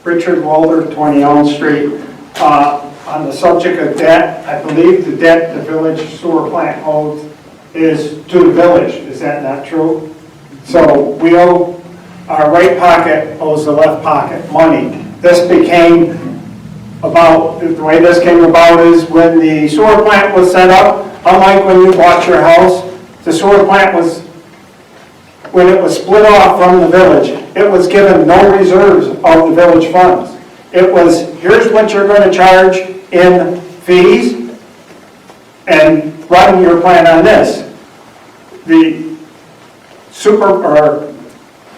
Richard Walter, 20 Elm Street. On the subject of debt, I believe the debt the village sewer plant owes is to the village. Is that not true? So we owe, our right pocket owes the left pocket money. This became about, the way this came about is when the sewer plant was set up, unlike when you bought your house, the sewer plant was, when it was split off from the village, it was given no reserves of the village funds. It was, here's what you're going to charge in fees and run your plant on this. The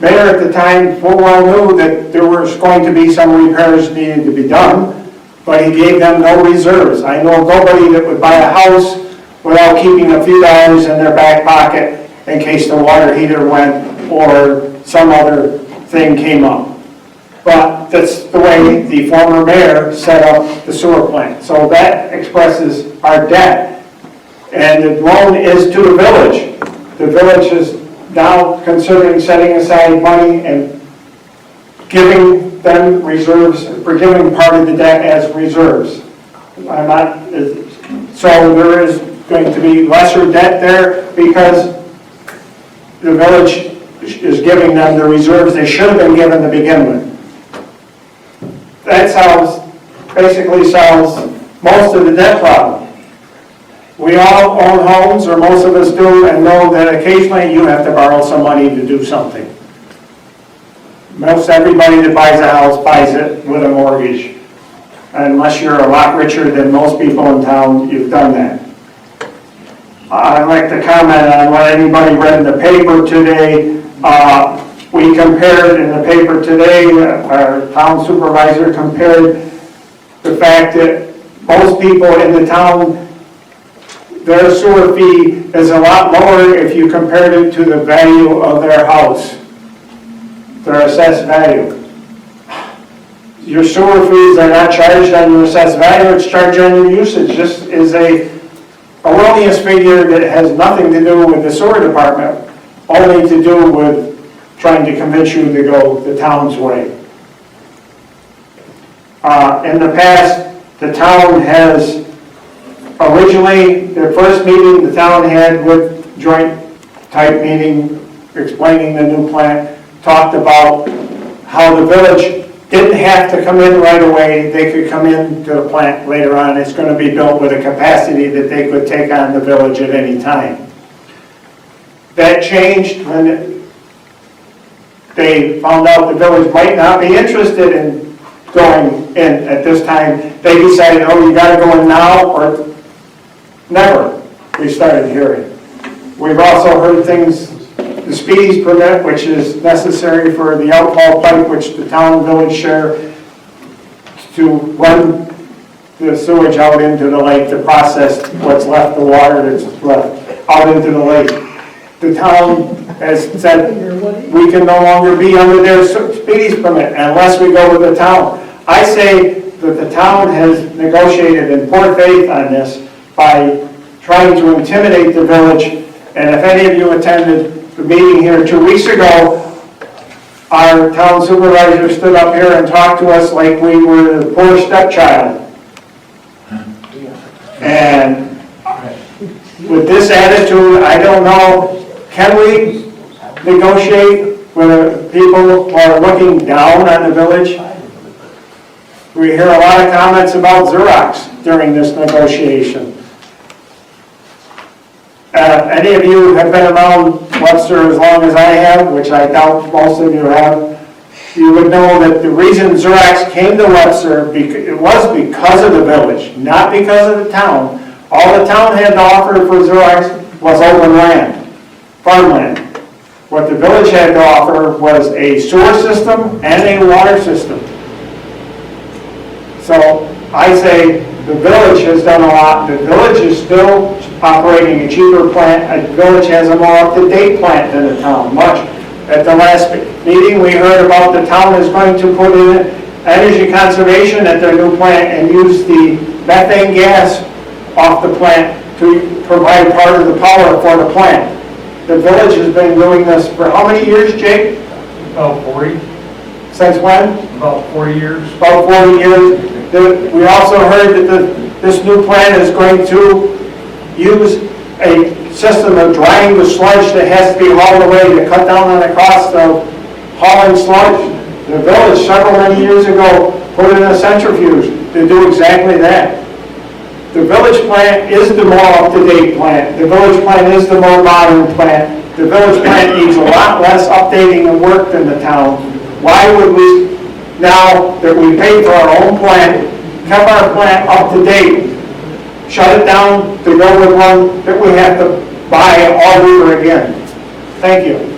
mayor at the time full well knew that there was going to be some repairs needed to be done, but he gave them no reserves. I know nobody that would buy a house without keeping a few dollars in their back pocket in case the water heater went or some other thing came up. But that's the way the former mayor set up the sewer plant. So that expresses our debt. And the loan is to the village. The village is now considering setting aside money and giving them reserves, forgiving part of the debt as reserves. So there is going to be lesser debt there because the village is giving them the reserves they should have been given to begin with. That basically solves most of the debt problem. We all own homes, or most of us do, and know that occasionally you have to borrow some money to do something. Most everybody that buys a house buys it with a mortgage. Unless you're a lot richer than most people in town, you've done that. I'd like to comment on what anybody read in the paper today. We compared in the paper today, our town supervisor compared the fact that most people in the town, their sewer fee is a lot lower if you compared it to the value of their house, their assessed value. Your sewer fees are not charged on your assessed value, it's charged on your usage. This is a erroneous figure that has nothing to do with the sewer department, only to do with trying to convince you to go the town's way. In the past, the town has, originally, the first meeting the town had with joint type meeting explaining the new plant, talked about how the village didn't have to come in right away. They could come in to the plant later on. It's going to be built with a capacity that they could take on the village at any time. That changed when they found out the village might not be interested in going in at this time. They decided, oh, you got to go in now or never. We started hearing. We've also heard things, the speedies permit, which is necessary for the outfall pipe, which the town and village share to run the sewage out into the lake to process what's left, the water that's left out into the lake. The town has said we can no longer be under their speedies permit unless we go with the town. I say that the town has negotiated in poor faith on this by trying to intimidate the village. And if any of you attended the meeting here 2 weeks ago, our town supervisor stood up here and talked to us like we were the poor stepchild. And with this attitude, I don't know, can we negotiate with people who are looking down on the village? We hear a lot of comments about Xerox during this negotiation. Any of you have been around Webster as long as I have, which I doubt most of you have, you would know that the reason Xerox came to Webster, it was because of the village, not because of the town. All the town had to offer for Xerox was open land, farmland. What the village had to offer was a sewer system and a water system. So I say the village has done a lot. The village is still operating a cheaper plant. The village has a more up-to-date plant than the town, much. At the last meeting, we heard about the town is going to put in energy conservation at their new plant and use the methane gas off the plant to provide part of the power for the plant. The village has been doing this for how many years, Jake? Oh, 40. Since when? About 4 years. About 40 years. We also heard that this new plant is going to use a system of drying the sludge that has to be hauled away to cut down on the cost of hauling sludge. The village many years ago put in a centrifuge to do exactly that. The village plant is the more up-to-date plant. The village plant is the more modern plant. The village plant needs a lot less updating and work than the town. Why would we, now that we paid for our own plant, keep our plant up to date, shut it down to go with one that we have to buy all over again? Thank you.